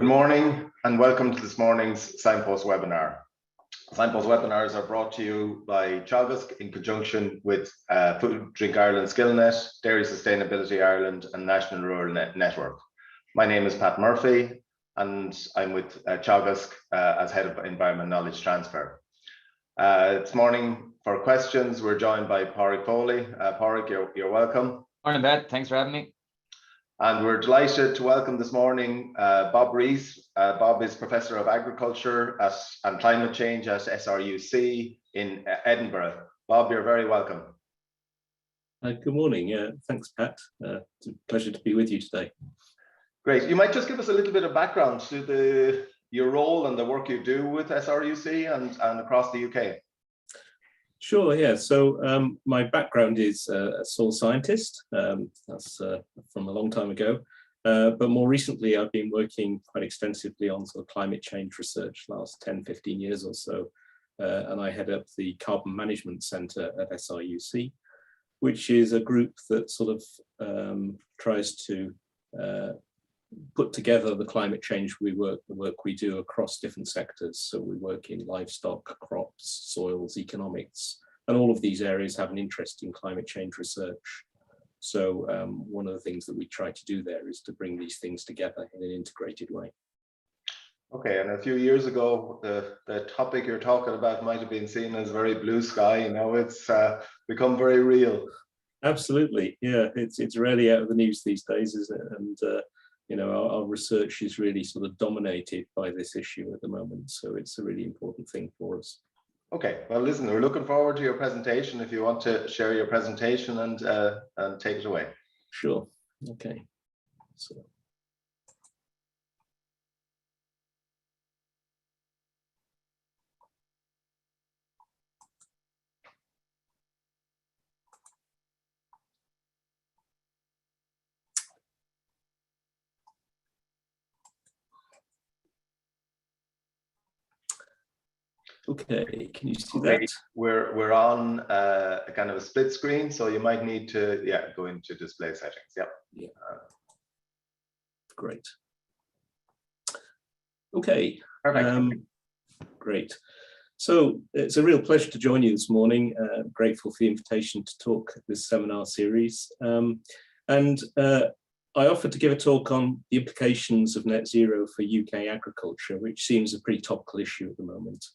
Good morning and welcome to this morning's Signpost Webinar. Signpost Webinars are brought to you by Teagasc in conjunction with Food Drink Ireland SkillNet, Dairy Sustainability Ireland and National Rural Network. My name is Pat Murphy and I'm with Teagasc as Head of Environment Knowledge Transfer. This morning for questions we're joined by Pádraig Foley. Pádraig, you're welcome. Morning, Beth. Thanks for having me. And we're delighted to welcome this morning Bob Rees. Bob is Professor of Agriculture and Climate Change at SRUC in Edinburgh. Bob, you're very welcome. Good morning. Thanks, Pat. It's a pleasure to be with you today. Great. You might just give us a little bit of background to your role and the work you do with SRUC and across the UK. Sure, yeah. So my background is a soil scientist. That's from a long time ago. But more recently, I've been working quite extensively on sort of climate change research last 10, 15 years or so. And I head up the Carbon Management Centre at SRUC, which is a group that sort of tries to put together the climate change the work we do across different sectors. So we work in livestock, crops, soils, economics, and all of these areas have an interest in climate change research. So one of the things that we try to do there is to bring these things together in an integrated way. Okay, and a few years ago, the topic you're talking about might have been seen as very blue sky. Now it's become very real. Absolutely, yeah. It's rarely out of the news these days, isn't it? And you know, our research is really sort of dominated by this issue at the moment, so it's a really important thing for us. Okay, well, listen, we're looking forward to your presentation. If you want to share your presentation and take it away. Sure. Okay. So. Okay, can you see that? We're on a kind of a split screen, so you might need to go into display settings. Yeah. Great. Okay. Perfect. Great. So it's a real pleasure to join you this morning. Grateful for the invitation to talk at this seminar series. I offered to give a talk on the implications of net zero for UK agriculture, which seems a pretty topical issue at the moment.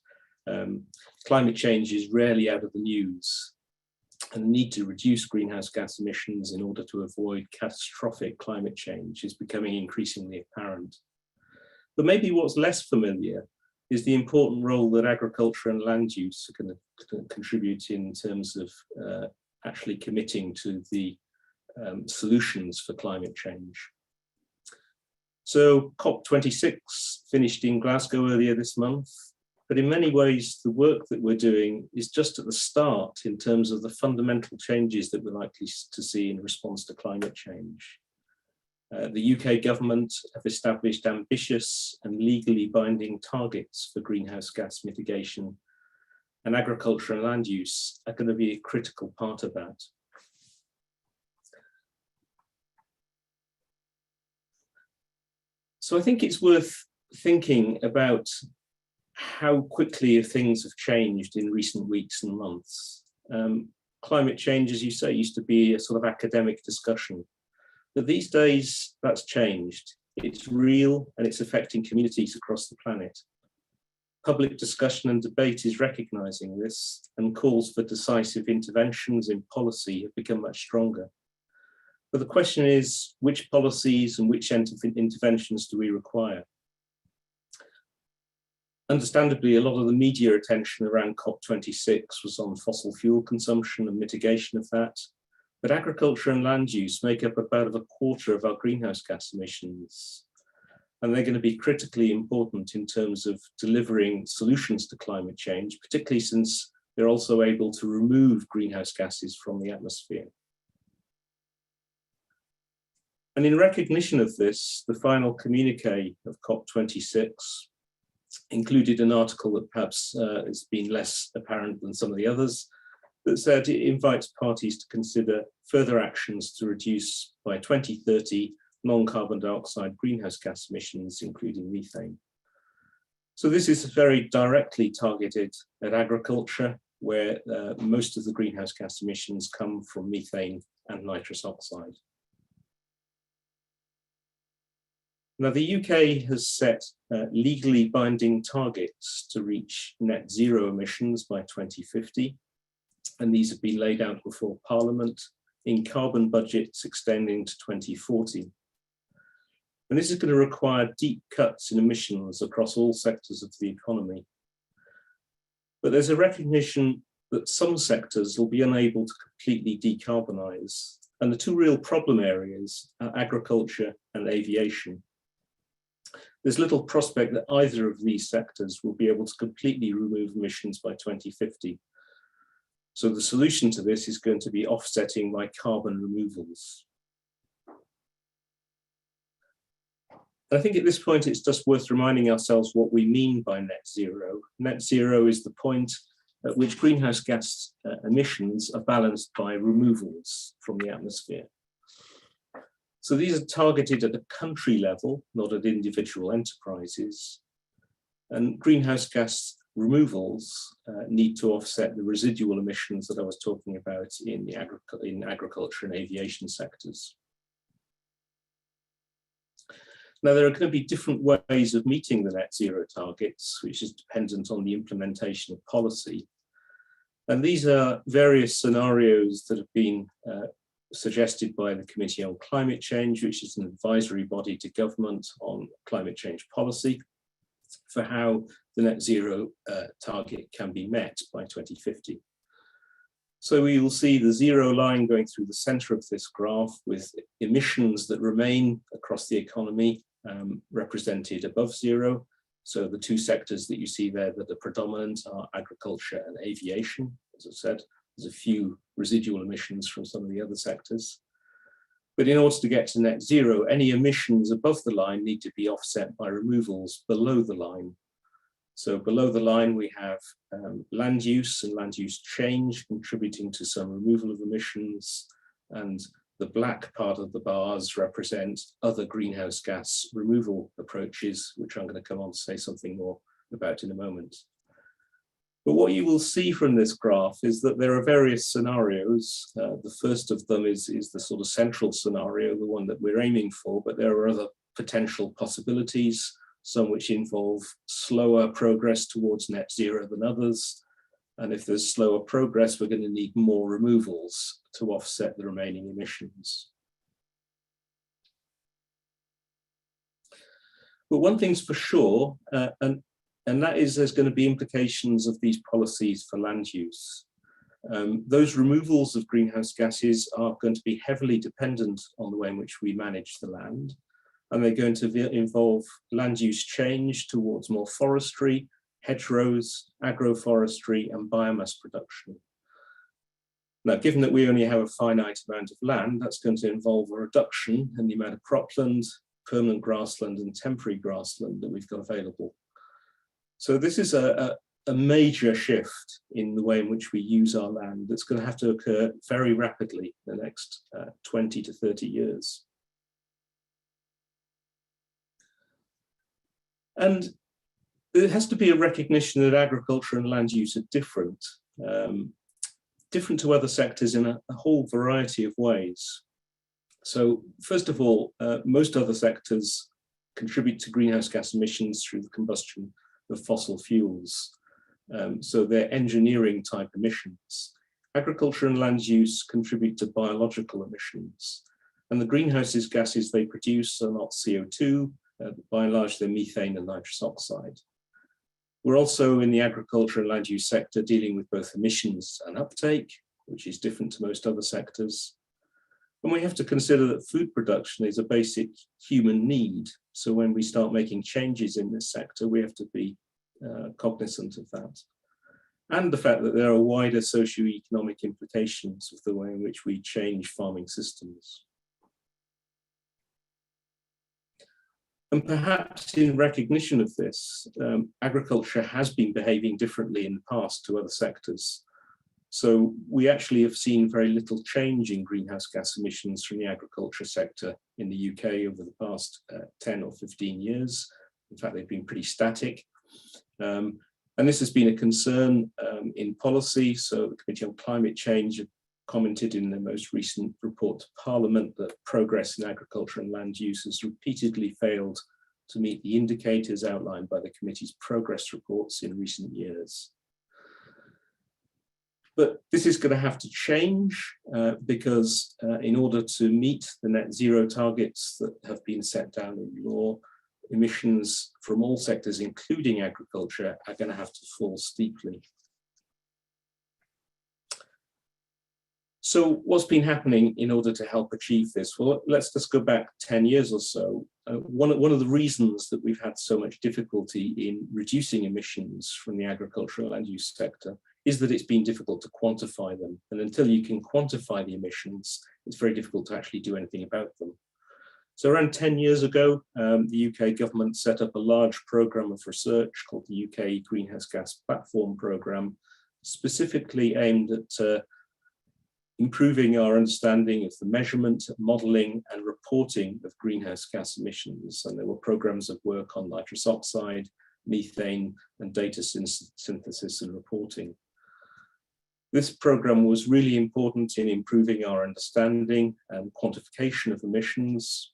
Climate change is rarely out of the news, and the need to reduce greenhouse gas emissions in order to avoid catastrophic climate change is becoming increasingly apparent. But maybe what's less familiar is the important role that agriculture and land use are going to contribute in terms of actually committing to the solutions for climate change. So COP26 finished in Glasgow earlier this month. But in many ways, the work that we're doing is just at the start in terms of the fundamental changes that we're likely to see in response to climate change. The UK government have established ambitious and legally binding targets for greenhouse gas mitigation, and agriculture and land use are going to be a critical part of that. So I think it's worth thinking about how quickly things have changed in recent weeks and months. Climate change, as you say, used to be a sort of academic discussion, but these days that's changed. It's real and it's affecting communities across the planet. Public discussion and debate is recognizing this, and calls for decisive interventions in policy have become much stronger. But the question is, which policies and which interventions do we require? Understandably, a lot of the media attention around COP26 was on fossil fuel consumption and mitigation of that, but agriculture and land use make up about a quarter of our greenhouse gas emissions, and they're going to be critically important in terms of delivering solutions to climate change, particularly since they're also able to remove greenhouse gases from the atmosphere. And in recognition of this, the final communique of COP26 included an article that perhaps has been less apparent than some of the others, that said it invites parties to consider further actions to reduce by 2030 non-carbon dioxide greenhouse gas emissions, including methane. So this is very directly targeted at agriculture, where most of the greenhouse gas emissions come from methane and nitrous oxide. Now, the UK has set legally binding targets to reach net zero emissions by 2050, and these have been laid out before Parliament in carbon budgets extending to 2040. And this is going to require deep cuts in emissions across all sectors of the economy. But there's a recognition that some sectors will be unable to completely decarbonise, and the two real problem areas are agriculture and aviation. There's little prospect that either of these sectors will be able to completely remove emissions by 2050. So the solution to this is going to be offsetting by carbon removals. I think at this point, it's just worth reminding ourselves what we mean by net zero. Net zero is the point at which greenhouse gas emissions are balanced by removals from the atmosphere. So these are targeted at a country level, not at individual enterprises. And greenhouse gas removals need to offset the residual emissions that I was talking about in the agriculture and aviation sectors. Now, there are going to be different ways of meeting the net zero targets, which is dependent on the implementation of policy. And these are various scenarios that have been suggested by the Committee on Climate Change, which is an advisory body to government on climate change policy, for how the net zero target can be met by 2050. So we will see the zero line going through the center of this graph with emissions that remain across the economy represented above zero. So the two sectors that you see there that are predominant are agriculture and aviation. As I said, there's a few residual emissions from some of the other sectors. But in order to get to net zero, any emissions above the line need to be offset by removals below the line. So below the line, we have land use and land use change contributing to some removal of emissions, and the black part of the bars represent other greenhouse gas removal approaches, which I'm going to come on to say something more about in a moment. But what you will see from this graph is that there are various scenarios. The first of them is the sort of central scenario, the one that we're aiming for, but there are other potential possibilities, some which involve slower progress towards net zero than others. And if there's slower progress, we're going to need more removals to offset the remaining emissions. But one thing's for sure, and that is there's going to be implications of these policies for land use. Those removals of greenhouse gases are going to be heavily dependent on the way in which we manage the land. And they're going to involve land use change towards more forestry, hedgerows, agroforestry, and biomass production. Now, given that we only have a finite amount of land, that's going to involve a reduction in the amount of cropland, permanent grassland, and temporary grassland that we've got available. So this is a major shift in the way in which we use our land that's going to have to occur very rapidly in the next 20 to 30 years. And there has to be a recognition that agriculture and land use are different, different to other sectors in a whole variety of ways. So first of all, most other sectors contribute to greenhouse gas emissions through the combustion of fossil fuels. So they're engineering type emissions. Agriculture and land use contribute to biological emissions. And the greenhouse gases they produce are not CO2, by and large they're methane and nitrous oxide. We're also in the agriculture and land use sector dealing with both emissions and uptake, which is different to most other sectors. And we have to consider that food production is a basic human need. So when we start making changes in this sector, we have to be cognizant of that. And the fact that there are wider socio-economic implications of the way in which we change farming systems. And perhaps in recognition of this, agriculture has been behaving differently in the past to other sectors. So we actually have seen very little change in greenhouse gas emissions from the agriculture sector in the UK over the past 10 or 15 years. In fact, they've been pretty static. And this has been a concern in policy. So the Committee on Climate Change commented in the most recent report to Parliament that progress in agriculture and land use has repeatedly failed to meet the indicators outlined by the committee's progress reports in recent years. But this is going to have to change because in order to meet the net zero targets that have been set down in law, emissions from all sectors, including agriculture, are going to have to fall steeply. So what's been happening in order to help achieve this? Well, let's just go back 10 years or so. One of the reasons that we've had so much difficulty in reducing emissions from the agricultural land use sector is that it's been difficult to quantify them. And until you can quantify the emissions, it's very difficult to actually do anything about them. So around 10 years ago, the UK government set up a large programme of research called the UK Greenhouse Gas Platform Programme, specifically aimed at improving our understanding of the measurement, modelling and reporting of greenhouse gas emissions. And there were programmes of work on nitrous oxide, methane and data synthesis and reporting. This programme was really important in improving our understanding and quantification of emissions.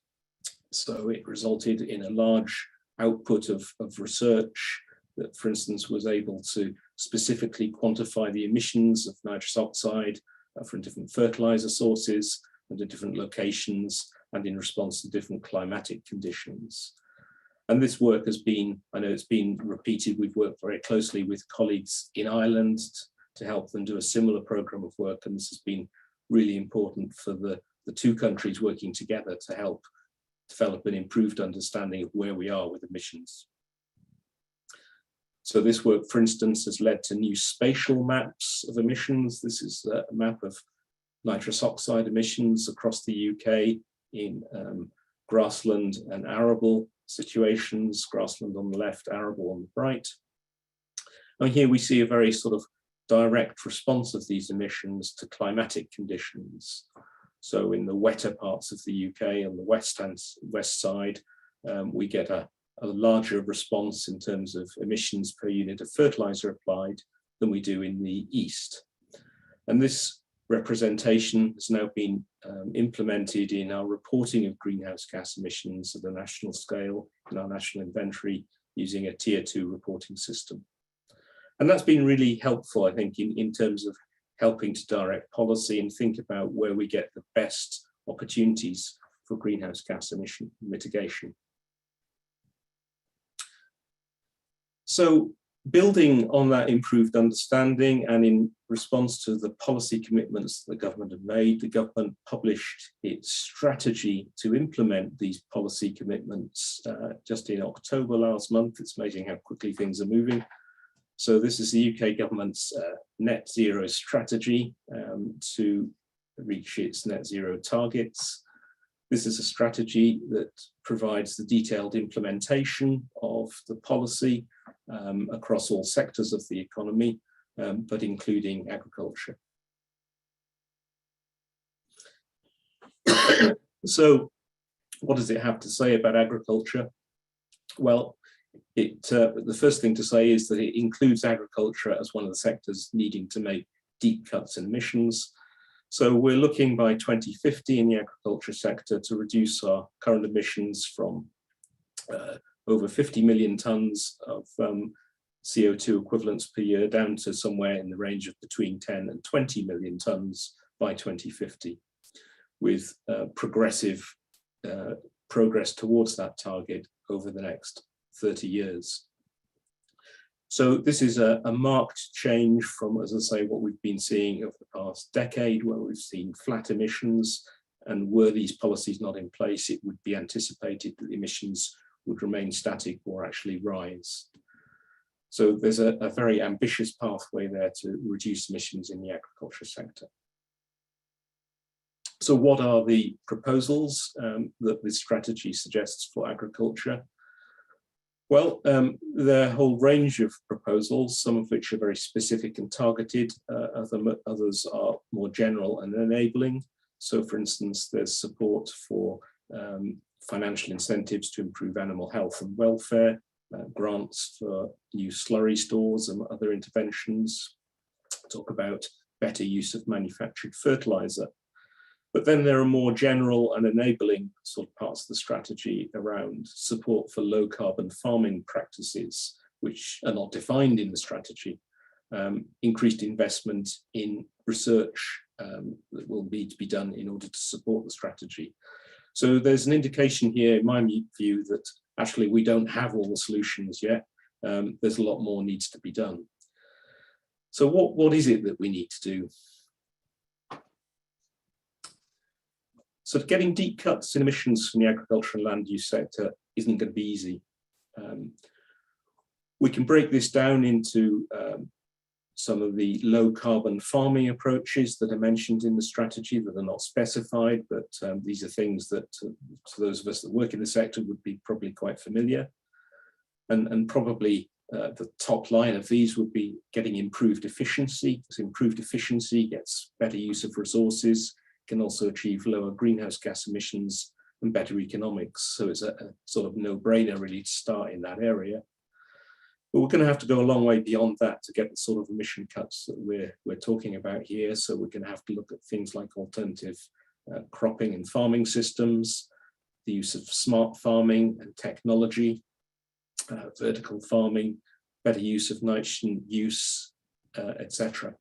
So it resulted in a large output of research that, for instance, was able to specifically quantify the emissions of nitrous oxide from different fertilizer sources and at different locations and in response to different climatic conditions. And this work has been, I know it's been repeated, we've worked very closely with colleagues in Ireland to help them do a similar programme of work, and this has been really important for the two countries working together to help develop an improved understanding of where we are with emissions. So this work, for instance, has led to new spatial maps of emissions. This is a map of nitrous oxide emissions across the UK in grassland and arable situations, grassland on the left, arable on the right. And here we see a very sort of direct response of these emissions to climatic conditions. So in the wetter parts of the UK on the west side, we get a larger response in terms of emissions per unit of fertilizer applied than we do in the east. And this representation has now been implemented in our reporting of greenhouse gas emissions at a national scale in our national inventory using a tier 2 reporting system. And that's been really helpful, I think, in terms of helping to direct policy and think about where we get the best opportunities for greenhouse gas emission mitigation. So building on that improved understanding and in response to the policy commitments the government have made, the government published its strategy to implement these policy commitments just in October last month. It's amazing how quickly things are moving. So this is the UK government's net zero strategy to reach its net zero targets. This is a strategy that provides the detailed implementation of the policy across all sectors of the economy, but including agriculture. So what does it have to say about agriculture? Well, the first thing to say is that it includes agriculture as one of the sectors needing to make deep cuts in emissions. So we're looking by 2050 in the agriculture sector to reduce our current emissions from over 50 million tonnes of CO2 equivalents per year down to somewhere in the range of between 10 and 20 million tonnes by 2050, with progressive progress towards that target over the next 30 years. So this is a marked change from, as I say, what we've been seeing over the past decade, where we've seen flat emissions, and were these policies not in place, it would be anticipated that emissions would remain static or actually rise. So there's a very ambitious pathway there to reduce emissions in the agriculture sector. So what are the proposals that this strategy suggests for agriculture? Well, there are a whole range of proposals, some of which are very specific and targeted, others are more general and enabling. So for instance, there's support for financial incentives to improve animal health and welfare, grants for new slurry stores and other interventions, talk about better use of manufactured fertilizer. But then there are more general and enabling sort of parts of the strategy around support for low carbon farming practices, which are not defined in the strategy, increased investment in research that will need to be done in order to support the strategy. So there's an indication here, in my view, that actually we don't have all the solutions yet. There's a lot more needs to be done. So what is it that we need to do? So getting deep cuts in emissions from the agriculture and land use sector isn't going to be easy. We can break this down into some of the low carbon farming approaches that are mentioned in the strategy that are not specified, but these are things that to those of us that work in the sector would be probably quite familiar. And probably the top line of these would be getting improved efficiency, because improved efficiency gets better use of resources, can also achieve lower greenhouse gas emissions and better economics. So it's a sort of no-brainer really to start in that area. But we're going to have to go a long way beyond that to get the sort of emission cuts that we're talking about here. So we're going to have to look at things like alternative cropping and farming systems, the use of smart farming and technology, vertical farming, better use of nitrogen use, etc.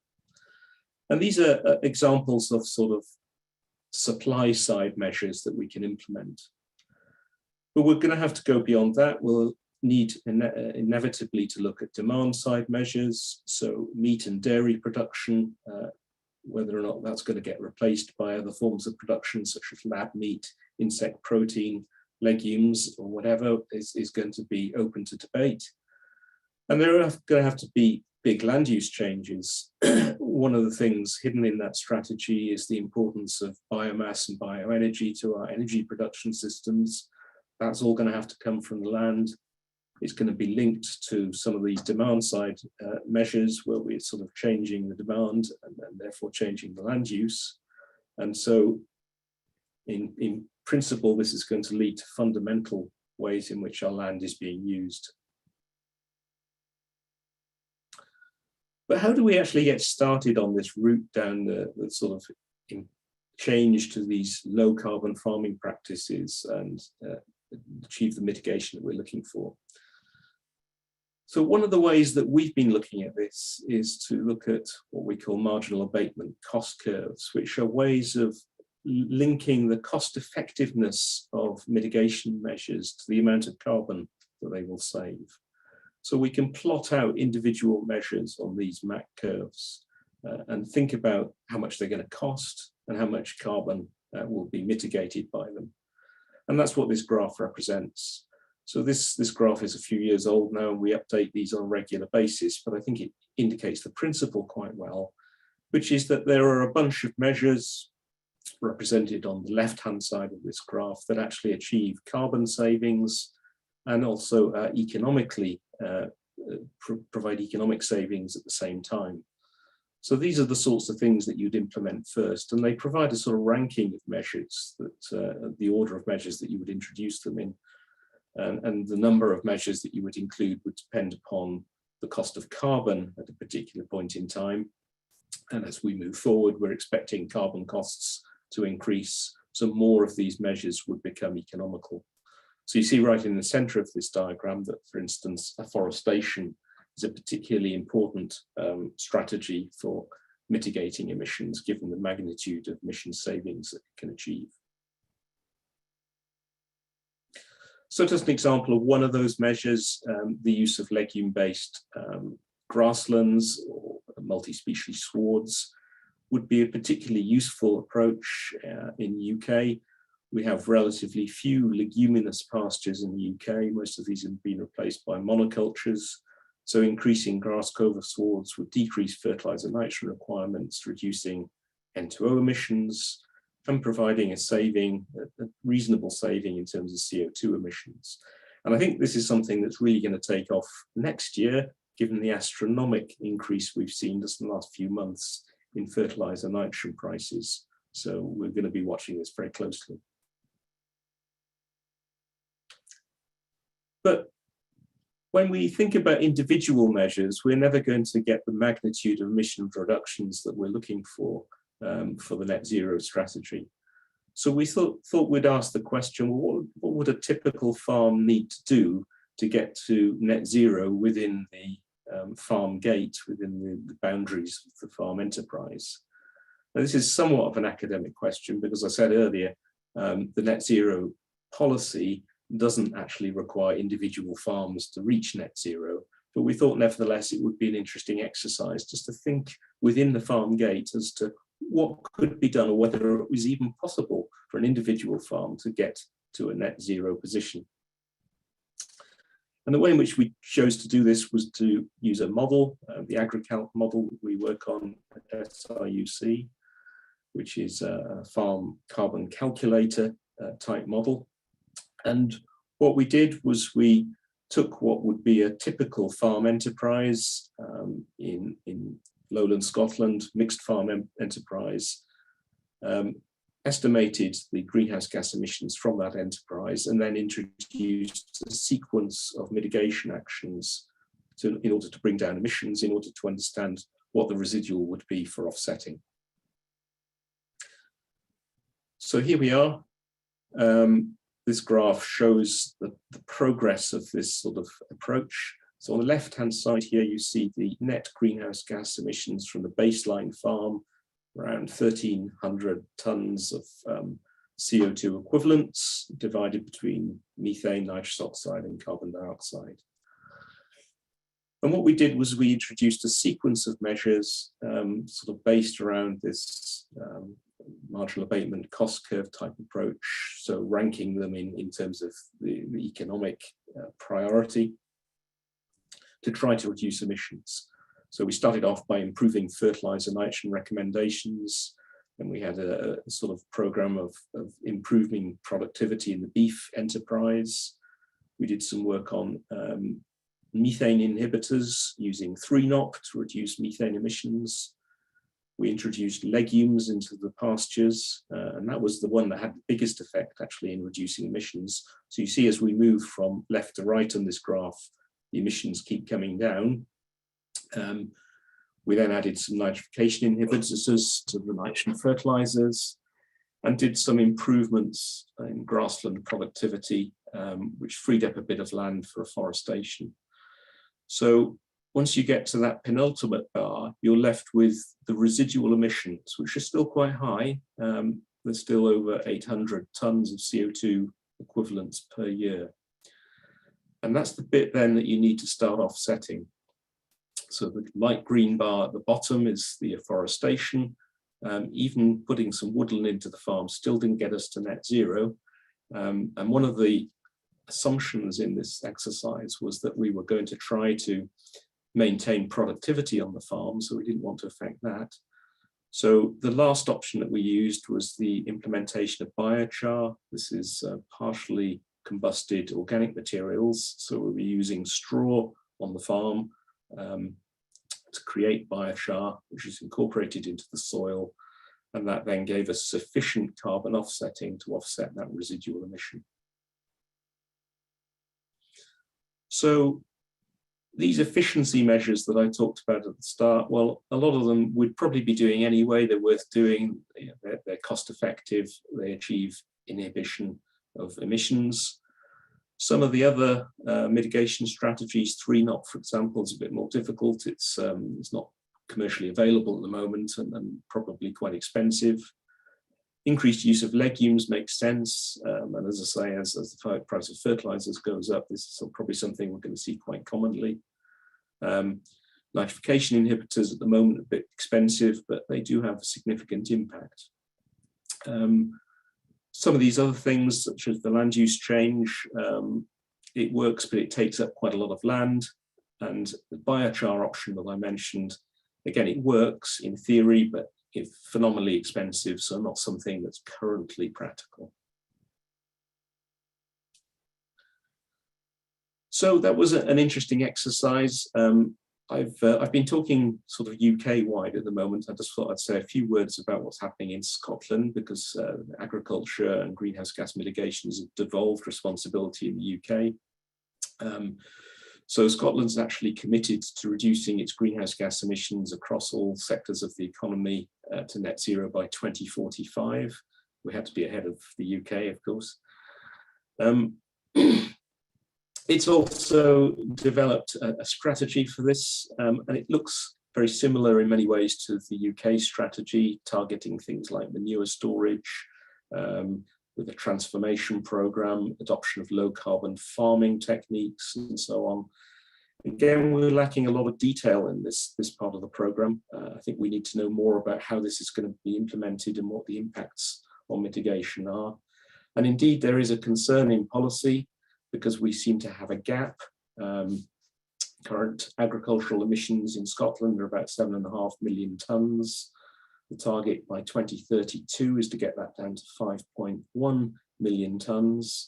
And these are examples of sort of supply side measures that we can implement. But we're going to have to go beyond that. We'll need inevitably to look at demand side measures, so meat and dairy production, whether or not that's going to get replaced by other forms of production such as lab meat, insect protein, legumes, or whatever is going to be open to debate. And there are going to have to be big land use changes. One of the things hidden in that strategy is the importance of biomass and bioenergy to our energy production systems. That's all going to have to come from the land. It's going to be linked to some of these demand side measures where we're sort of changing the demand and therefore changing the land use. And so in principle, this is going to lead to fundamental ways in which our land is being used. But how do we actually get started on this route down the sort of change to these low carbon farming practices and achieve the mitigation that we're looking for? So one of the ways that we've been looking at this is to look at what we call marginal abatement cost curves, which are ways of linking the cost effectiveness of mitigation measures to the amount of carbon that they will save. So we can plot out individual measures on these MAC curves and think about how much they're going to cost and how much carbon will be mitigated by them. And that's what this graph represents. So this graph is a few years old now, and we update these on a regular basis, but I think it indicates the principle quite well, which is that there are a bunch of measures represented on the left-hand side of this graph that actually achieve carbon savings and also economically provide economic savings at the same time. So these are the sorts of things that you'd implement first, and they provide a sort of ranking of measures, that the order of measures that you would introduce them in. And the number of measures that you would include would depend upon the cost of carbon at a particular point in time. And as we move forward, we're expecting carbon costs to increase, so more of these measures would become economical. So you see right in the center of this diagram that, for instance, afforestation is a particularly important strategy for mitigating emissions, given the magnitude of emission savings that it can achieve. So just an example of one of those measures, the use of legume-based grasslands or multi-species swards would be a particularly useful approach in the UK. We have relatively few leguminous pastures in the UK. Most of these have been replaced by monocultures. So increasing grass cover swards would decrease fertilizer nitrogen requirements, reducing N2O emissions, and providing a saving, a reasonable saving in terms of CO2 emissions. And I think this is something that's really going to take off next year, given the astronomical increase we've seen just in the last few months in fertilizer nitrogen prices. So we're going to be watching this very closely. But when we think about individual measures, we're never going to get the magnitude of emission reductions that we're looking for the net zero strategy. So we thought we'd ask the question, well, what would a typical farm need to do to get to net zero within the farm gate, within the boundaries of the farm enterprise? Now, this is somewhat of an academic question because I said earlier, the net zero policy doesn't actually require individual farms to reach net zero, but we thought nevertheless it would be an interesting exercise just to think within the farm gate as to what could be done or whether it was even possible for an individual farm to get to a net zero position. And the way in which we chose to do this was to use a model, the AgriCalc model that we work on at SIUC, which is a farm carbon calculator type model. And what we did was we took what would be a typical farm enterprise in lowland Scotland, mixed farm enterprise, estimated the greenhouse gas emissions from that enterprise, and then introduced a sequence of mitigation actions in order to bring down emissions, in order to understand what the residual would be for offsetting. So here we are. This graph shows the progress of this sort of approach. So on the left-hand side here, you see the net greenhouse gas emissions from the baseline farm, around 1,300 tons of CO2 equivalents divided between methane, nitrous oxide, and carbon dioxide. And what we did was we introduced a sequence of measures sort of based around this marginal abatement cost curve type approach, so ranking them in terms of the economic priority to try to reduce emissions. So we started off by improving fertilizer nitrogen recommendations, and we had a sort of program of improving productivity in the beef enterprise. We did some work on methane inhibitors using 3-NOP to reduce methane emissions. We introduced legumes into the pastures, and that was the one that had the biggest effect actually in reducing emissions. So you see as we move from left to right on this graph, the emissions keep coming down. We then added some nitrification inhibitors to the nitrogen fertilizers and did some improvements in grassland productivity, which freed up a bit of land for afforestation. So once you get to that penultimate bar, you're left with the residual emissions, which are still quite high. There's still over 800 tons of CO2 equivalents per year. And that's the bit then that you need to start offsetting. So the light green bar at the bottom is the afforestation. Even putting some woodland into the farm still didn't get us to net zero. And one of the assumptions in this exercise was that we were going to try to maintain productivity on the farm, so we didn't want to affect that. So the last option that we used was the implementation of biochar. This is partially combusted organic materials. So we'll be using straw on the farm to create biochar, which is incorporated into the soil. And that then gave us sufficient carbon offsetting to offset that residual emission. So these efficiency measures that I talked about at the start, well, a lot of them we'd probably be doing anyway. They're worth doing, they're cost effective, they achieve inhibition of emissions. Some of the other mitigation strategies, 3-NOP, for example, is a bit more difficult. It's not commercially available at the moment and probably quite expensive. Increased use of legumes makes sense. And as I say, as the price of fertilizers goes up, this is probably something we're going to see quite commonly. Nitrification inhibitors at the moment are a bit expensive, but they do have a significant impact. Some of these other things, such as the land use change, it works, but it takes up quite a lot of land. And the biochar option that I mentioned, again, it works in theory, but it's phenomenally expensive, so not something that's currently practical. So that was an interesting exercise. I've been talking sort of UK-wide at the moment. I just thought I'd say a few words about what's happening in Scotland, because agriculture and greenhouse gas mitigation is a devolved responsibility in the UK. So Scotland's actually committed to reducing its greenhouse gas emissions across all sectors of the economy to net zero by 2045. We had to be ahead of the UK, of course. It's also developed a strategy for this, and it looks very similar in many ways to the UK strategy, targeting things like manure storage, with a transformation program, adoption of low carbon farming techniques, and so on. Again, we're lacking a lot of detail in this part of the program. I think we need to know more about how this is going to be implemented and what the impacts on mitigation are. And indeed, there is a concern in policy, because we seem to have a gap. Current agricultural emissions in Scotland are about 7.5 million tonnes. The target by 2032 is to get that down to 5.1 million tonnes.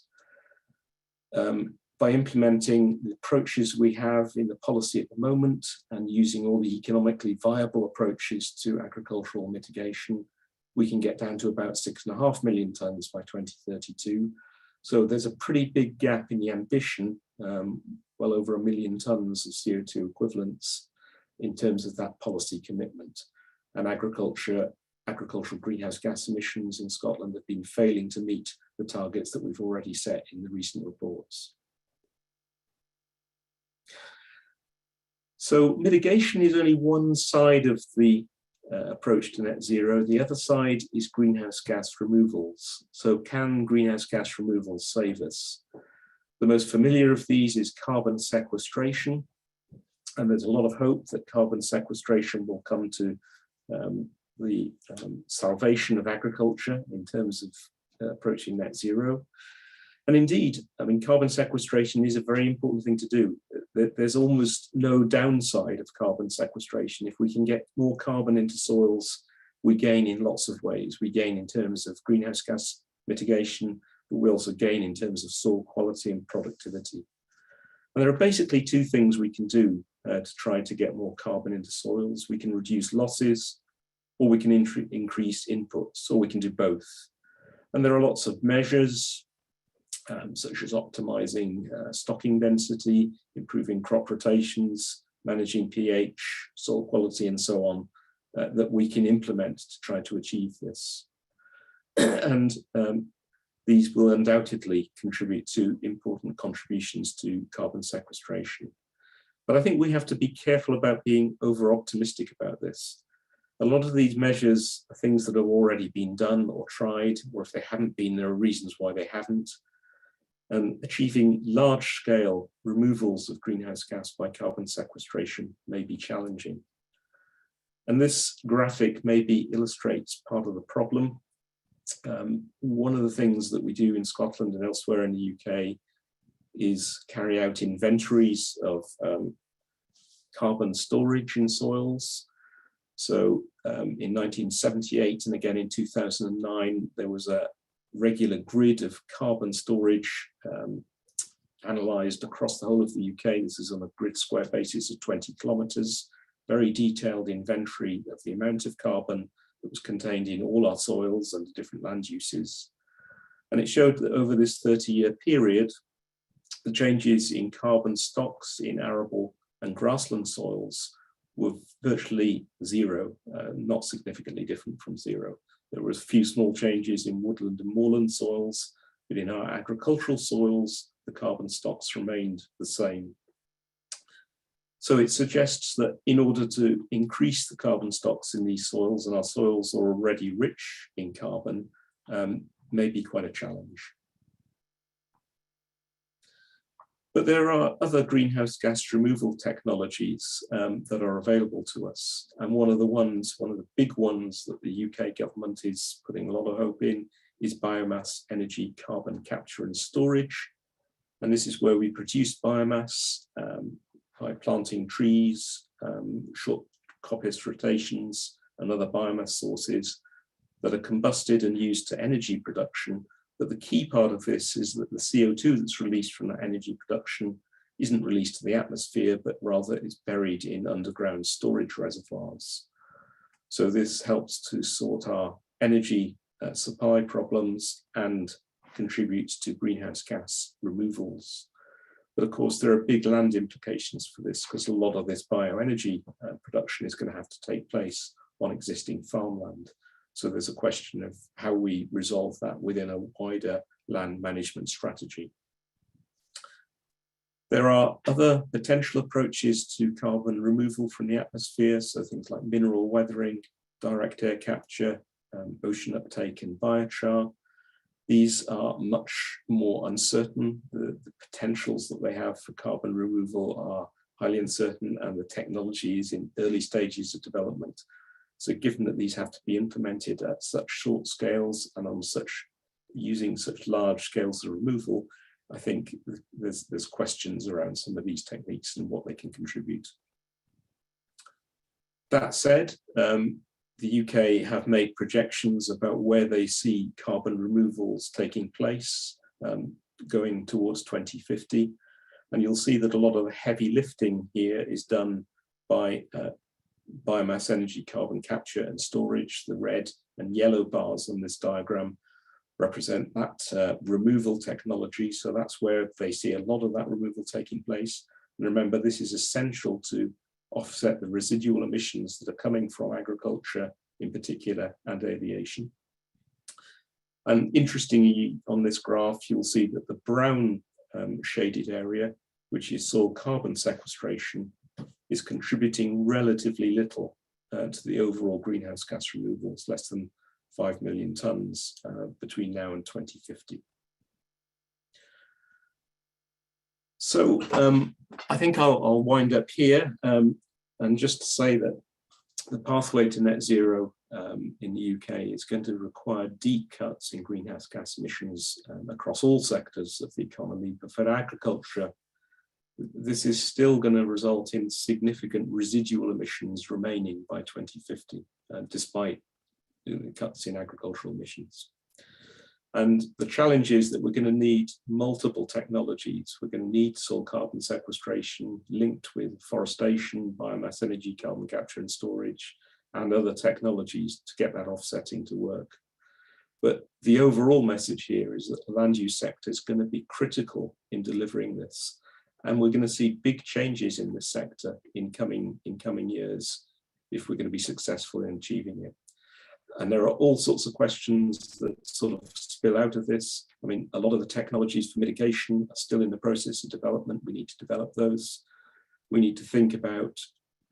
By implementing the approaches we have in the policy at the moment and using all the economically viable approaches to agricultural mitigation, we can get down to about 6.5 million tonnes by 2032. So there's a pretty big gap in the ambition, well over 1 million tonnes of CO2 equivalents in terms of that policy commitment. And agricultural greenhouse gas emissions in Scotland have been failing to meet the targets that we've already set in the recent reports. So mitigation is only one side of the approach to net zero. The other side is greenhouse gas removals. So can greenhouse gas removals save us? The most familiar of these is carbon sequestration. And there's a lot of hope that carbon sequestration will come to the salvation of agriculture in terms of approaching net zero. And indeed, I mean, carbon sequestration is a very important thing to do. There's almost no downside of carbon sequestration. If we can get more carbon into soils, we gain in lots of ways. We gain in terms of greenhouse gas mitigation, but we also gain in terms of soil quality and productivity. And there are basically two things we can do to try to get more carbon into soils. We can reduce losses, or we can increase inputs, or we can do both. And there are lots of measures, such as optimizing stocking density, improving crop rotations, managing pH, soil quality, and so on, that we can implement to try to achieve this. And these will undoubtedly contribute to important contributions to carbon sequestration. But I think we have to be careful about being over-optimistic about this. A lot of these measures are things that have already been done or tried, or if they haven't been, there are reasons why they haven't. And achieving large-scale removals of greenhouse gas by carbon sequestration may be challenging. And this graphic maybe illustrates part of the problem. One of the things that we do in Scotland and elsewhere in the UK is carry out inventories of carbon storage in soils. So in 1978 and again in 2009, there was a regular grid of carbon storage analysed across the whole of the UK. This is on a grid square basis of 20 kilometres, very detailed inventory of the amount of carbon that was contained in all our soils and different land uses. And it showed that over this 30-year period, the changes in carbon stocks in arable and grassland soils were virtually zero, not significantly different from zero. There were a few small changes in woodland and moorland soils, but in our agricultural soils, the carbon stocks remained the same. So it suggests that in order to increase the carbon stocks in these soils, and our soils are already rich in carbon, may be quite a challenge. But there are other greenhouse gas removal technologies that are available to us. And one of the big ones that the UK government is putting a lot of hope in is biomass energy carbon capture and storage. And this is where we produce biomass by planting trees, short coppice rotations, and other biomass sources that are combusted and used to energy production. But the key part of this is that the CO2 that's released from that energy production isn't released to the atmosphere, but rather is buried in underground storage reservoirs. So this helps to sort our energy supply problems and contributes to greenhouse gas removals. But of course, there are big land implications for this, because a lot of this bioenergy production is going to have to take place on existing farmland. So there's a question of how we resolve that within a wider land management strategy. There are other potential approaches to carbon removal from the atmosphere, so things like mineral weathering, direct air capture, ocean uptake and biochar. These are much more uncertain. The potentials that they have for carbon removal are highly uncertain, and the technology is in early stages of development. So given that these have to be implemented at such short scales and on using such large scales of removal, I think there's questions around some of these techniques and what they can contribute. That said, the UK have made projections about where they see carbon removals taking place going towards 2050. And you'll see that a lot of the heavy lifting here is done by biomass energy carbon capture and storage. The red and yellow bars on this diagram represent that removal technology. So that's where they see a lot of that removal taking place. And remember, this is essential to offset the residual emissions that are coming from agriculture in particular and aviation. And interestingly, on this graph, you'll see that the brown shaded area, which is soil carbon sequestration, is contributing relatively little to the overall greenhouse gas removals, less than 5 million tonnes between now and 2050. So I think I'll wind up here and just say that the pathway to net zero in the UK is going to require deep cuts in greenhouse gas emissions across all sectors of the economy. But for agriculture, this is still going to result in significant residual emissions remaining by 2050, despite cuts in agricultural emissions. And the challenge is that we're going to need multiple technologies. We're going to need soil carbon sequestration linked with forestation, biomass energy, carbon capture and storage, and other technologies to get that offsetting to work. But the overall message here is that the land use sector is going to be critical in delivering this. And we're going to see big changes in this sector in coming years if we're going to be successful in achieving it. And there are all sorts of questions that sort of spill out of this. I mean, a lot of the technologies for mitigation are still in the process of development. We need to develop those. We need to think about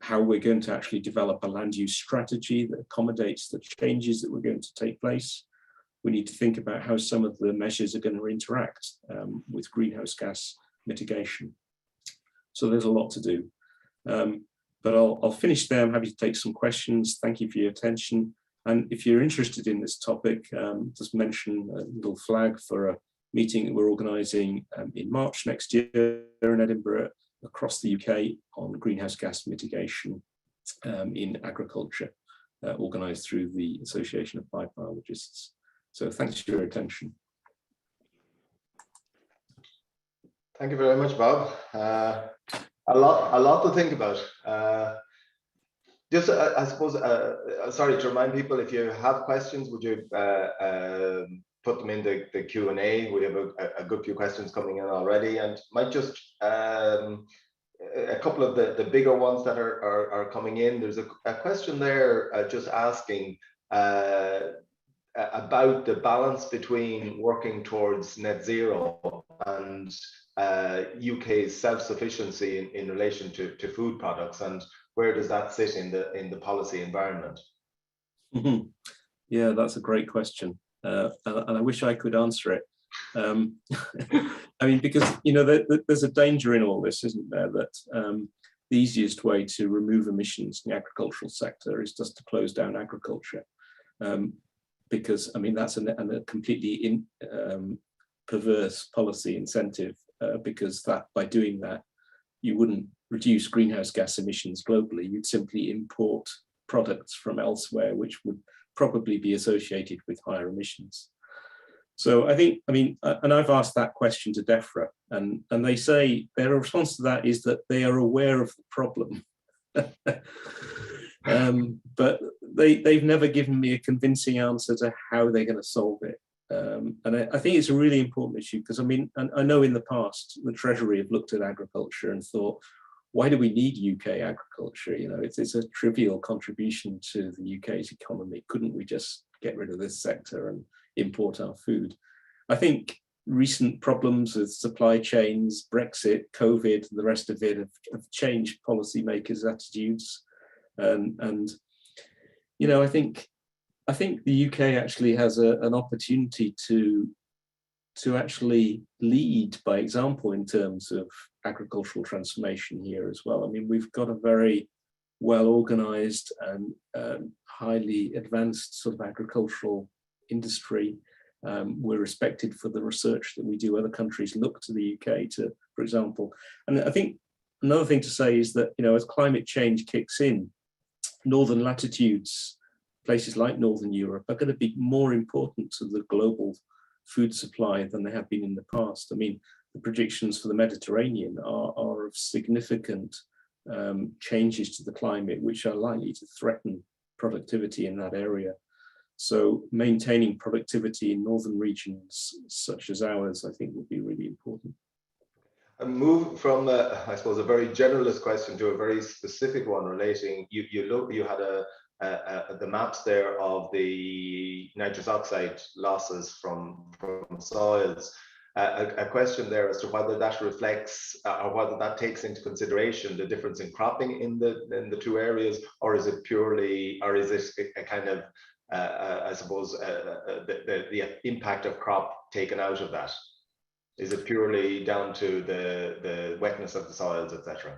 how we're going to actually develop a land use strategy that accommodates the changes that we're going to take place. We need to think about how some of the measures are going to interact with greenhouse gas mitigation. So there's a lot to do. But I'll finish there. I'm happy to take some questions. Thank you for your attention. And if you're interested in this topic, just mention a little flag for a meeting that we're organising in March next year in Edinburgh across the UK on greenhouse gas mitigation in agriculture, organised through the Association of Applied Biologists. So thanks for your attention. Thank you very much, Bob. A lot to think about. Just, I suppose, sorry, to remind people, if you have questions, would you put them in the Q&A? We have a good few questions coming in already, and might just a couple of the bigger ones that are coming in. There's a question there just asking about the balance between working towards net zero and UK's self-sufficiency in relation to food products, and where does that sit in the policy environment? Mm-hmm. Yeah, that's a great question, and I wish I could answer it. I mean, because there's a danger in all this, isn't there? That the easiest way to remove emissions in the agricultural sector is just to close down agriculture, because I mean that's a completely perverse policy incentive, because that by doing that you wouldn't reduce greenhouse gas emissions globally. You'd simply import products from elsewhere, which would probably be associated with higher emissions. So I think, I mean, and I've asked that question to DEFRA, And they say their response to that is that they are aware of the problem. But they've never given me a convincing answer to how they're going to solve it. And I think it's a really important issue, because I mean, I know in the past the Treasury have looked at agriculture and thought, why do we need UK agriculture? You know, it's a trivial contribution to the UK's economy. Couldn't we just get rid of this sector and import our food? I think recent problems with supply chains, Brexit, COVID, the rest of it have changed policymakers' attitudes. And you know, I think the UK actually has an opportunity to actually lead by example in terms of agricultural transformation here as well. I mean, we've got a very well organized and highly advanced sort of agricultural industry. We're respected for the research that we do. Other countries look to the UK to, for example. And I think another thing to say is that, you know, as climate change kicks in, northern latitudes, places like Northern Europe, are going to be more important to the global food supply than they have been in the past. I mean, the predictions for the Mediterranean are of significant changes to the climate, which are likely to threaten productivity in that area. So maintaining productivity in northern regions such as ours, I think, would be really important. And move from, I suppose, a very generalist question to a very specific one relating. You had the maps there of the nitrous oxide losses from soils. A question there as to whether that reflects or whether that takes into consideration the difference in cropping in the two areas, or is it purely, or is it a kind of I suppose the impact of crop taken out of that? Is it purely down to the wetness of the soils, etc.?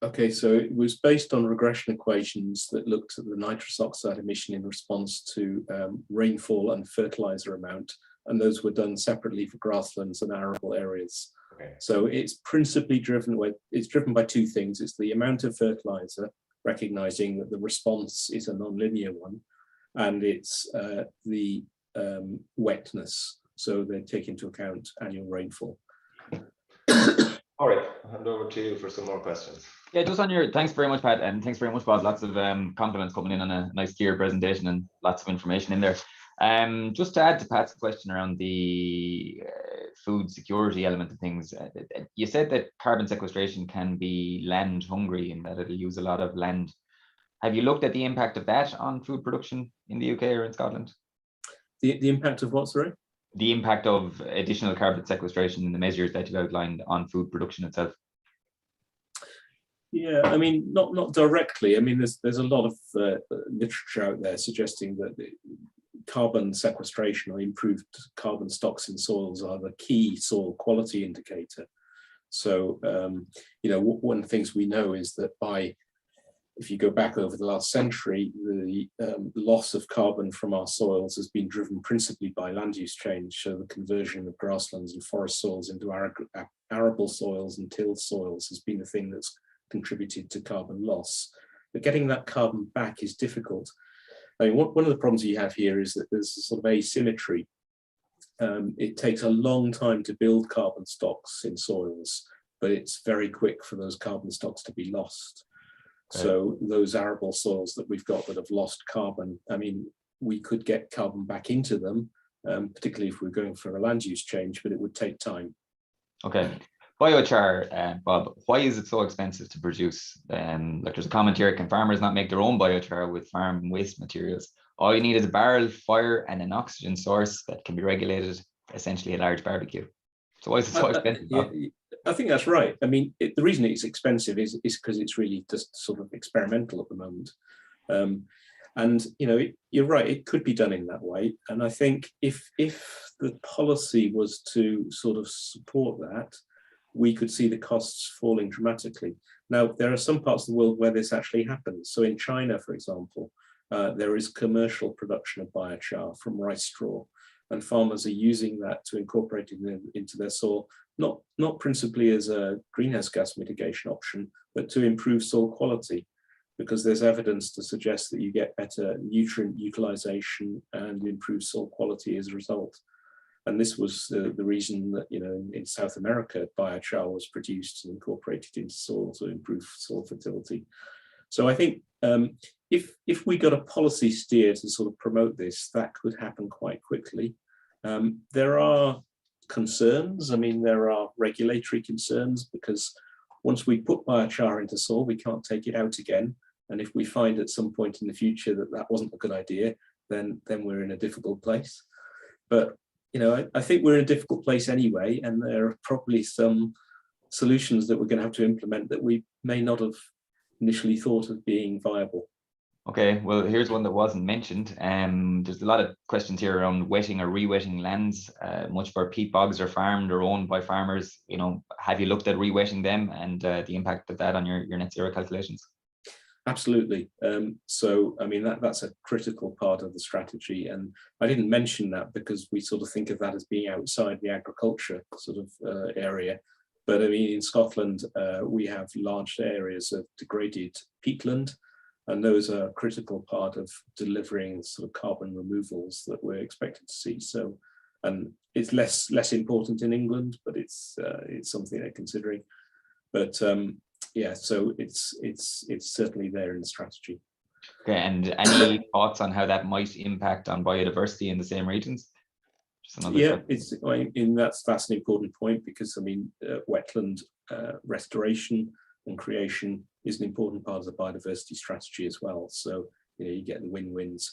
Okay, so it was based on regression equations that looked at the nitrous oxide emission in response to rainfall and fertilizer amount, and those were done separately for grasslands and arable areas. Okay. So it's principally driven by two things. It's the amount of fertilizer, recognizing that the response is a nonlinear one, and it's the wetness. So they take into account annual rainfall. all right, I'll hand over to you for some more questions. Yeah, just on your, thanks very much, Pat, and thanks very much, Bob. Lots of compliments coming in on a nice, clear presentation and lots of information in there. Just to add to Pat's question around the food security element of things, you said that carbon sequestration can be land hungry and that it'll use a lot of land. Have you looked at the impact of that on food production in the UK or in Scotland? The impact of what, sorry? The impact of additional carbon sequestration and the measures that you've outlined on food production itself. Yeah, I mean, not directly. I mean, there's a lot of literature out there suggesting that carbon sequestration or improved carbon stocks in soils are the key soil quality indicator. So, you know, one of the things we know is that if you go back over the last century, the loss of carbon from our soils has been driven principally by land use change. So the conversion of grasslands and forest soils into arable soils and tilled soils has been the thing that's contributed to carbon loss. But getting that carbon back is difficult. I mean, one of the problems you have here is that there's a sort of asymmetry. It takes a long time to build carbon stocks in soils, but it's very quick for those carbon stocks to be lost. So those arable soils that we've got that have lost carbon, I mean, we could get carbon back into them, particularly if we're going for a land use change, but it would take time. Okay. Biochar, Bob, why is it so expensive to produce? Like there's a comment here, can farmers not make their own biochar with farm waste materials? All you need is a barrel, fire, and an oxygen source that can be regulated, essentially a large barbecue. So why is it so expensive? I think that's right. I mean, the reason it's expensive is because it's really just sort of experimental at the moment. And, you know, you're right, it could be done in that way. And I think if the policy was to sort of support that, we could see the costs falling dramatically. Now, there are some parts of the world where this actually happens. So in China, for example, there is commercial production of biochar from rice straw, and farmers are using that to incorporate it into their soil, not principally as a greenhouse gas mitigation option, but to improve soil quality, because there's evidence to suggest that you get better nutrient utilization and improved soil quality as a result. And this was the reason that, in South America, biochar was produced and incorporated into soil to improve soil fertility. So I think if we got a policy steer to sort of promote this, that could happen quite quickly. There are concerns. I mean, there are regulatory concerns, because once we put biochar into soil, we can't take it out again. And if we find at some point in the future that that wasn't a good idea, then we're in a difficult place. But I think we're in a difficult place anyway, and there are probably some solutions that we're going to have to implement that we may not have initially thought of being viable. Okay, well, here's one that wasn't mentioned. There's a lot of questions here around wetting or re-wetting lands. Much of our peat bogs are farmed or owned by farmers. Have you looked at re-wetting them and the impact of that on your net zero calculations? Absolutely. So, I mean, that's a critical part of the strategy. And I didn't mention that because we sort of think of that as being outside the agriculture sort of area. But I mean, in Scotland, we have large areas of degraded peatland, and those are a critical part of delivering sort of carbon removals that we're expected to see. So, and it's less important in England, but it's something they're considering. But yeah, so it's certainly there in the strategy. Okay, and any thoughts on how that might impact on biodiversity in the same regions? Yeah, that's an important point, because I mean, wetland restoration and creation is an important part of the biodiversity strategy as well. So you get the win-wins.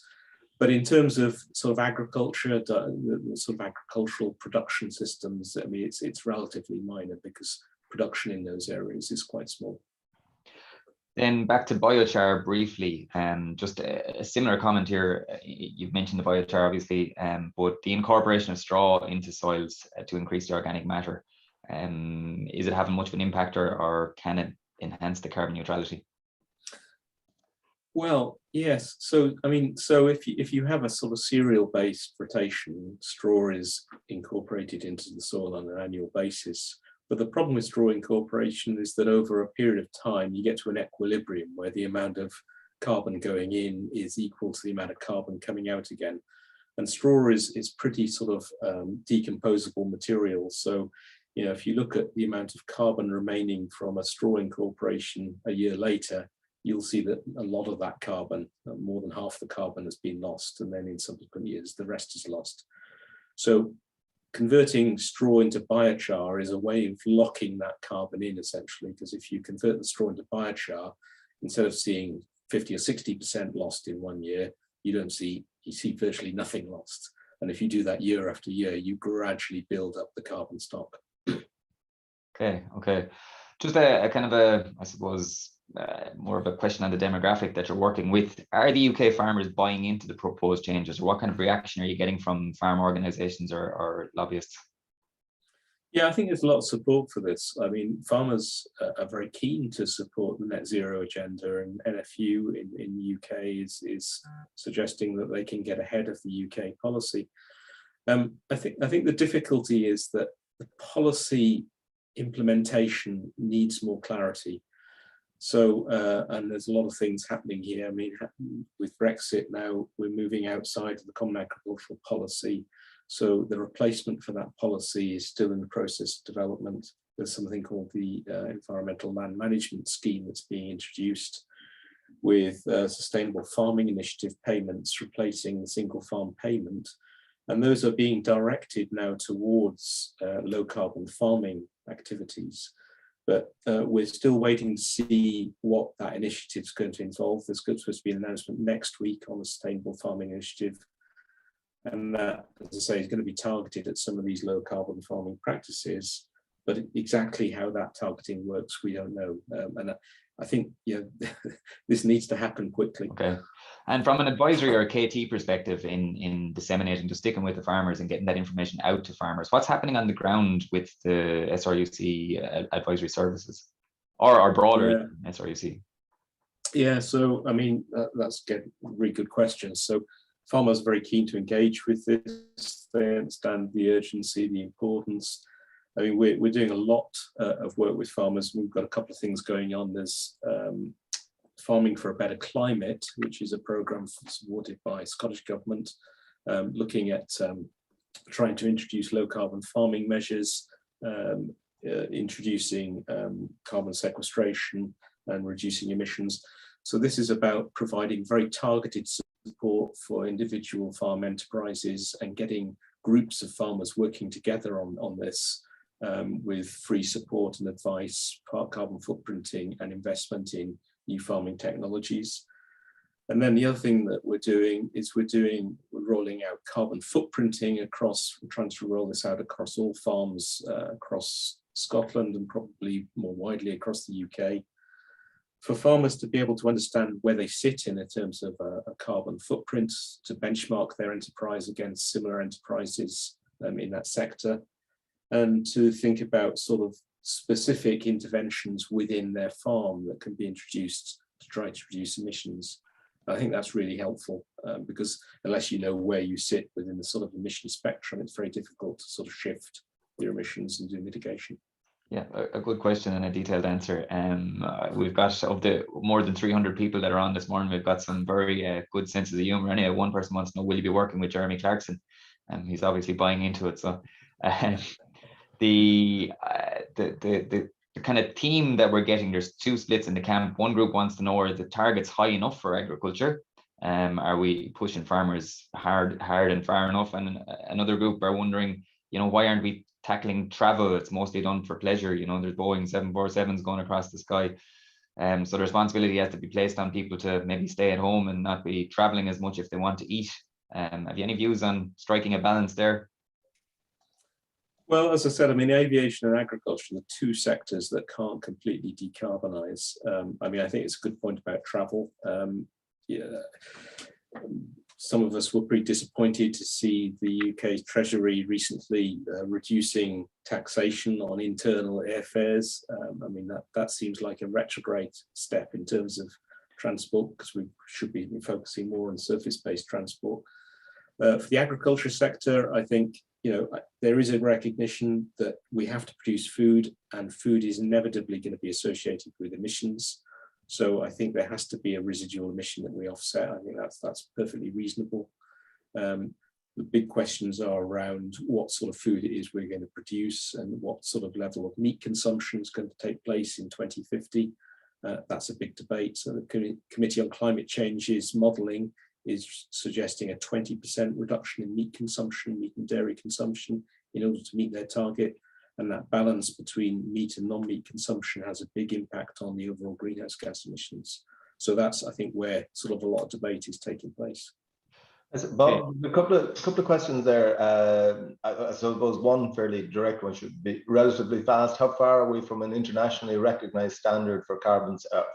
But in terms of sort of agriculture, the sort of agricultural production systems, I mean, it's relatively minor, because production in those areas is quite small. Then back to biochar briefly, just a similar comment here. You've mentioned the biochar, obviously, but the incorporation of straw into soils to increase the organic matter, is it having much of an impact, or can it enhance the carbon neutrality? Well, yes. So, I mean, so if you have a sort of cereal-based rotation, straw is incorporated into the soil on an annual basis. But the problem with straw incorporation is that over a period of time, you get to an equilibrium where the amount of carbon going in is equal to the amount of carbon coming out again. And straw is pretty sort of decomposable material. So, if you look at the amount of carbon remaining from a straw incorporation a year later, you'll see that a lot of that carbon, more than half the carbon, has been lost. And then in subsequent years, the rest is lost. So converting straw into biochar is a way of locking that carbon in, essentially, because if you convert the straw into biochar, instead of seeing 50 or 60% lost in 1 year, you see virtually nothing lost. And if you do that year after year, you gradually build up the carbon stock. Okay. Just a kind of I suppose, more of a question on the demographic that you're working with. Are the UK farmers buying into the proposed changes, or what kind of reaction are you getting from farm organisations or lobbyists? Yeah, I think there's a lot of support for this. I mean, farmers are very keen to support the net zero agenda, and NFU in the UK is suggesting that they can get ahead of the UK policy. I think the difficulty is that the policy implementation needs more clarity. So, and there's a lot of things happening here. I mean, with Brexit now, we're moving outside of the Common Agricultural Policy. So the replacement for that policy is still in the process of development. There's something called the Environmental Land Management Scheme that's being introduced, with Sustainable Farming Initiative payments replacing the single farm payment. And those are being directed now towards low carbon farming activities. But we're still waiting to see what that initiative is going to involve. There's supposed to be an announcement next week on the Sustainable Farming Initiative. And that, as I say, is going to be targeted at some of these low carbon farming practices. But exactly how that targeting works, we don't know. And I think this needs to happen quickly. Okay. And from an advisory or a KT perspective in disseminating, just sticking with the farmers and getting that information out to farmers, what's happening on the ground with the SRUC advisory services, or broader SRUC? Yeah, so I mean, that's a really good question. So farmers are very keen to engage with this. They understand the urgency, the importance. I mean, we're doing a lot of work with farmers. We've got a couple of things going on. There's Farming for a Better Climate, which is a programme supported by Scottish Government, looking at trying to introduce low carbon farming measures, introducing carbon sequestration and reducing emissions. So this is about providing very targeted support for individual farm enterprises and getting groups of farmers working together on this with free support and advice, carbon footprinting and investment in new farming technologies. And then the other thing that we're doing is we're rolling out carbon footprinting across, we're trying to roll this out across all farms across Scotland and probably more widely across the UK, for farmers to be able to understand where they sit in terms of a carbon footprint, to benchmark their enterprise against similar enterprises in that sector, and to think about sort of specific interventions within their farm that can be introduced to try to reduce emissions. I think that's really helpful because unless you know where you sit within the sort of emission spectrum, it's very difficult to sort of shift your emissions and do mitigation. Yeah, a good question and a detailed answer. We've got, of the more than 300 people that are on this morning, we've got some very good senses of humor. Anyway, one person wants to know, will you be working with Jeremy Clarkson? And he's obviously buying into it. So the kind of theme that we're getting, there's two splits in the camp. One group wants to know, are the targets high enough for agriculture? Are we pushing farmers hard and far enough? And another group are wondering, why aren't we tackling travel? It's mostly done for pleasure. There's Boeing 747s going across the sky. So the responsibility has to be placed on people to maybe stay at home and not be traveling as much if they want to eat. Have you any views on striking a balance there? Well, as I said, I mean, aviation and agriculture are the two sectors that can't completely decarbonize. I mean, I think it's a good point about travel. Some of us were pretty disappointed to see the UK Treasury recently reducing taxation on internal airfares. I mean, that seems like a retrograde step in terms of transport, because we should be focusing more on surface-based transport. For the agriculture sector, I think there is a recognition that we have to produce food, and food is inevitably going to be associated with emissions. So I think there has to be a residual emission that we offset. I think that's perfectly reasonable. The big questions are around what sort of food it is we're going to produce and what sort of level of meat consumption is going to take place in 2050. That's a big debate. So the Committee on Climate Change's modelling is suggesting a 20% reduction in meat consumption, meat and dairy consumption, in order to meet their target. And that balance between meat and non-meat consumption has a big impact on the overall greenhouse gas emissions. So that's, I think, where sort of a lot of debate is taking place. Bob, a couple of questions there. I suppose one fairly direct one should be relatively fast. How far are we from an internationally recognized standard for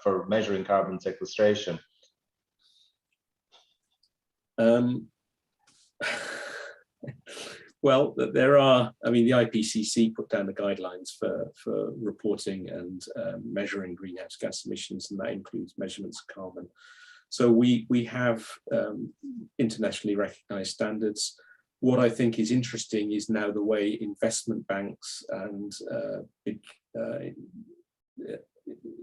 for measuring carbon sequestration? Well, there are, I mean, the IPCC put down the guidelines for reporting and measuring greenhouse gas emissions, and that includes measurements of carbon. So we have internationally recognized standards. What I think is interesting is now the way investment banks and big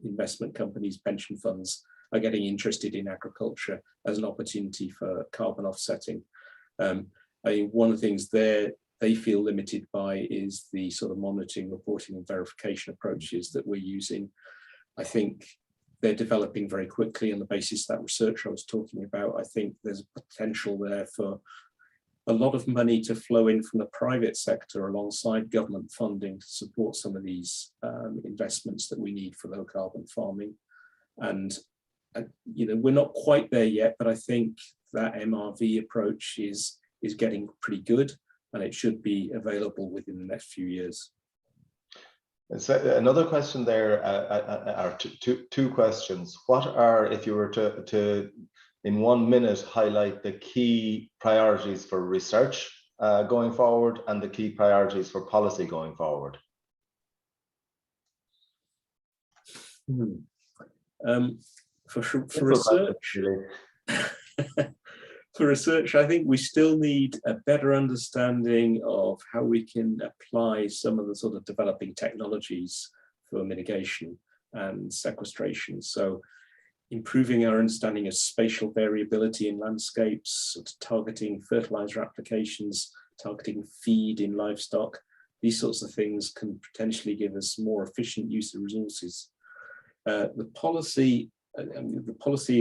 investment companies, pension funds, are getting interested in agriculture as an opportunity for carbon offsetting. I think one of the things they feel limited by is the sort of monitoring, reporting and verification approaches that we're using. I think they're developing very quickly on the basis of that research I was talking about. I think there's a potential there for a lot of money to flow in from the private sector alongside government funding to support some of these investments that we need for low carbon farming. And we're not quite there yet, but I think that MRV approach is getting pretty good, and it should be available within the next few years. So another question there, are two questions. What are, if you were to in 1 minute highlight the key priorities for research going forward and the key priorities for policy going forward? For research, for research, I think we still need a better understanding of how we can apply some of the sort of developing technologies for mitigation and sequestration. So improving our understanding of spatial variability in landscapes, targeting fertilizer applications targeting feed in livestock. These sorts of things can potentially give us more efficient use of resources. The policy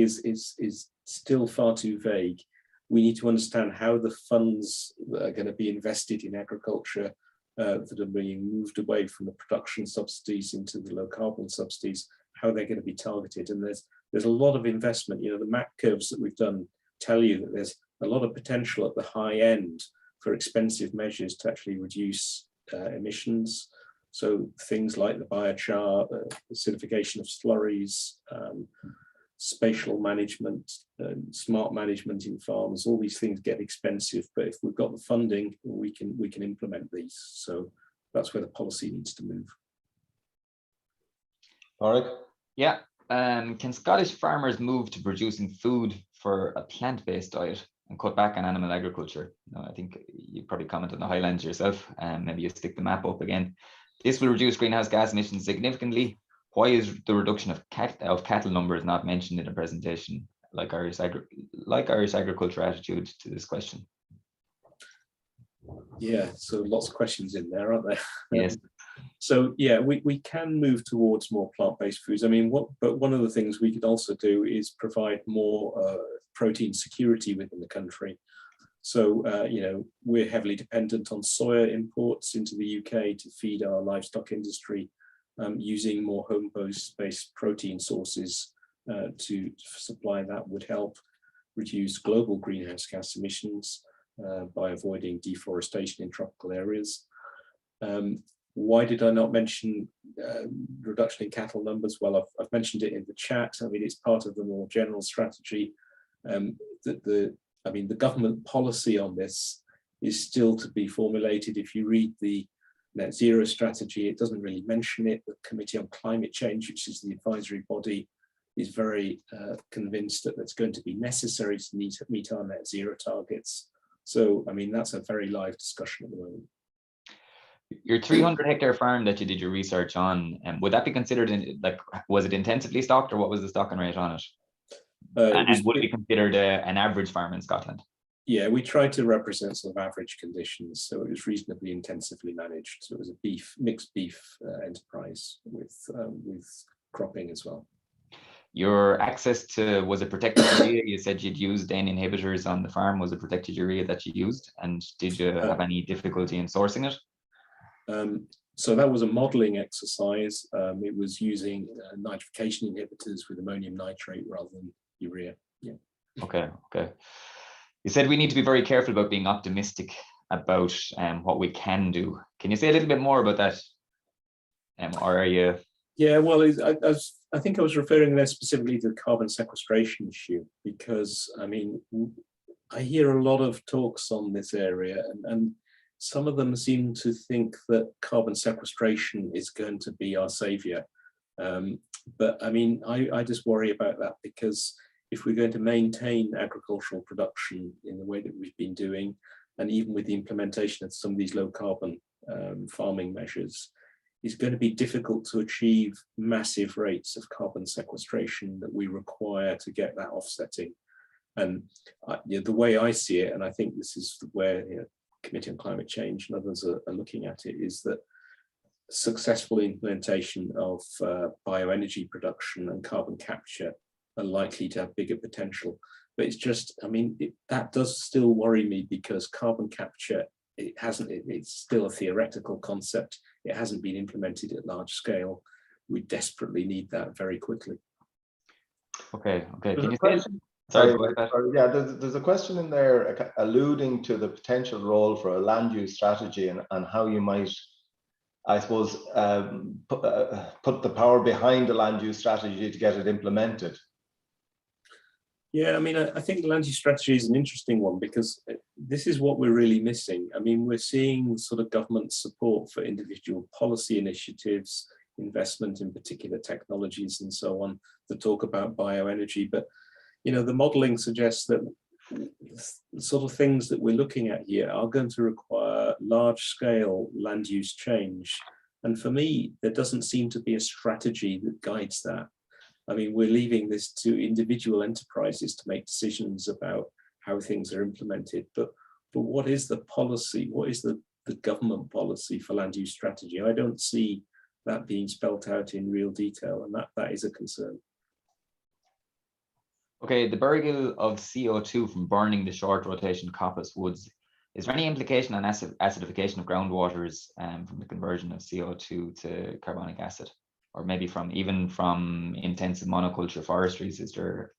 is still far too vague. We need to understand how the funds that are going to be invested in agriculture that are being moved away from the production subsidies into the low carbon subsidies, how they're going to be targeted. And there's a lot of investment. You know, the map curves that we've done tell you that there's a lot of potential at the high end for expensive measures to actually reduce emissions. So things like the biochar, acidification of slurries, spatial management, smart management in farms, all these things get expensive, but if we've got the funding, we can implement these. So that's where the policy needs to move. Warwick? Yeah. Can Scottish farmers move to producing food for a plant-based diet and cut back on animal agriculture? No, I think you probably commented on the Highlands yourself, and maybe you stick the map up again. This will reduce greenhouse gas emissions significantly. Why is the reduction of cattle numbers not mentioned in a presentation like Irish agriculture attitude to this question? Yeah, so lots of questions in there, aren't there? Yes. So yeah, we can move towards more plant-based foods. I mean, but one of the things we could also do is provide more protein security within the country. So you know, we're heavily dependent on soya imports into the UK to feed our livestock industry. Using more home-based protein sources to supply that would help reduce global greenhouse gas emissions by avoiding deforestation in tropical areas. Why did I not mention reduction in cattle numbers? Well, I've mentioned it in the chat. I mean, it's part of the more general strategy. The government policy on this is still to be formulated. If you read the net zero strategy, it doesn't really mention it. The Committee on Climate Change, which is the advisory body, is very convinced that it's going to be necessary to meet our net zero targets. So, I mean, that's a very live discussion at the moment. Your 300-hectare farm that you did your research on, would that be considered was it intensively stocked, or what was the stocking rate on it? And would it be considered an average farm in Scotland? Yeah, we tried to represent sort of average conditions, so it was reasonably intensively managed. So it was a mixed beef enterprise with cropping as well. Your access to, was it protected urea? You said you'd used Dane inhibitors on the farm. Was it protected urea that you used? And did you have any difficulty in sourcing it? So that was a modeling exercise. It was using nitrification inhibitors with ammonium nitrate rather than urea. Yeah. Okay. You said we need to be very careful about being optimistic about what we can do. Can you say a little bit more about that? Or are you? Yeah, well, I think I was referring there specifically to the carbon sequestration issue, because I mean, I hear a lot of talks on this area, and some of them seem to think that carbon sequestration is going to be our savior. But I mean, I just worry about that, because if we're going to maintain agricultural production in the way that we've been doing, and even with the implementation of some of these low carbon farming measures, it's going to be difficult to achieve massive rates of carbon sequestration that we require to get that offsetting. And the way I see it, and I think this is where Committee on Climate Change and others are looking at it, is that successful implementation of bioenergy production and carbon capture are likely to have bigger potential. But it's just, I mean, that does still worry me, because carbon capture, it's still a theoretical concept. It hasn't been implemented at large scale. We desperately need that very quickly. Okay. Can you Sorry, yeah, there's a question in there alluding to the potential role for a land use strategy and how you might, I suppose, put the power behind the land use strategy to get it implemented. Yeah, I mean, I think the land use strategy is an interesting one, because this is what we're really missing. I mean, we're seeing sort of government support for individual policy initiatives, investment in particular technologies and so on, to talk about bioenergy. But, the modeling suggests that the sort of things that we're looking at here are going to require large scale land use change. And for me, there doesn't seem to be a strategy that guides that. I mean, we're leaving this to individual enterprises to make decisions about how things are implemented, but but what is the policy? What is the government policy for land use strategy? I don't see that being spelt out in real detail, and that is a concern. Okay, the burial of CO2 from burning the short rotation coppice woods. Is there any implication on acidification of groundwaters from the conversion of CO2 to carbonic acid? Or maybe even from intensive monoculture forestries? Is there?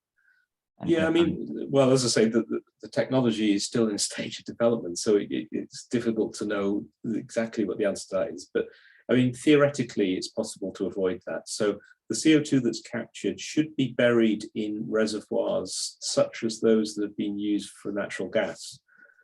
Yeah, I mean, well, as I say, the technology is still in a stage of development, so it's difficult to know exactly what the answer to that is. But I mean, theoretically, it's possible to avoid that. So the CO2 that's captured should be buried in reservoirs such as those that have been used for natural gas.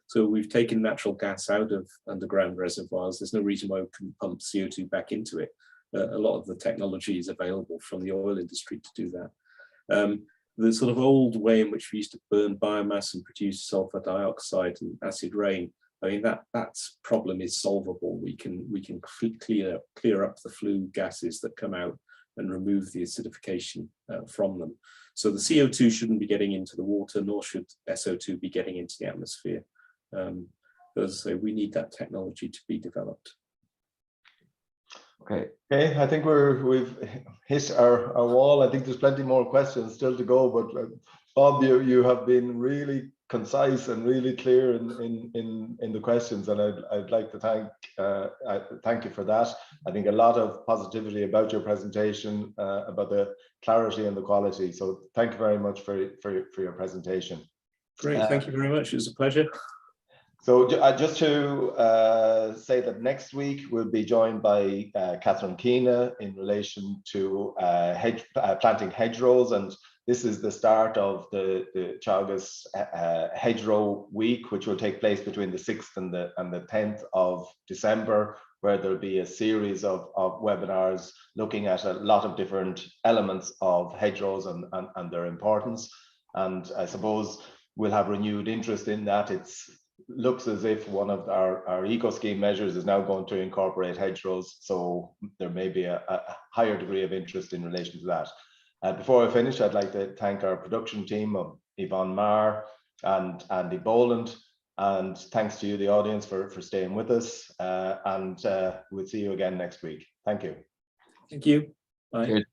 So we've taken natural gas out of underground reservoirs. There's no reason why we can pump CO2 back into it. A lot of the technology is available from the oil industry to do that. The sort of old way in which we used to burn biomass and produce sulfur dioxide and acid rain, I mean, that problem is solvable. We can clear up the flue gases that come out and remove the acidification from them. So the CO2 shouldn't be getting into the water, nor should SO2 be getting into the atmosphere. As I say, we need that technology to be developed. Okay. Okay, I think we've hit our wall. I think there's plenty more questions still to go, but Bob, you have been really concise and really clear in the questions, and I'd like to thank you for that. I think a lot of positivity about your presentation, about the clarity and the quality. So thank you very much for your presentation. Great, thank you very much. It was a pleasure. So just to say that next week we'll be joined by Catherine Keena in relation to planting hedgerows, and this is the start of the Teagasc Hedgerow Week, which will take place between the 6th and the 10th of December, where there'll be a series of webinars looking at a lot of different elements of hedgerows and their importance. And I suppose we'll have renewed interest in that. It looks as if one of our eco scheme measures is now going to incorporate hedgerows, so there may be a higher degree of interest in relation to that. Before I finish, I'd like to thank our production team of Yvonne Marr and Andy Boland, and thanks to you, the audience, for staying with us, and we'll see you again next week. Thank you. Thank you. Bye. Cheers.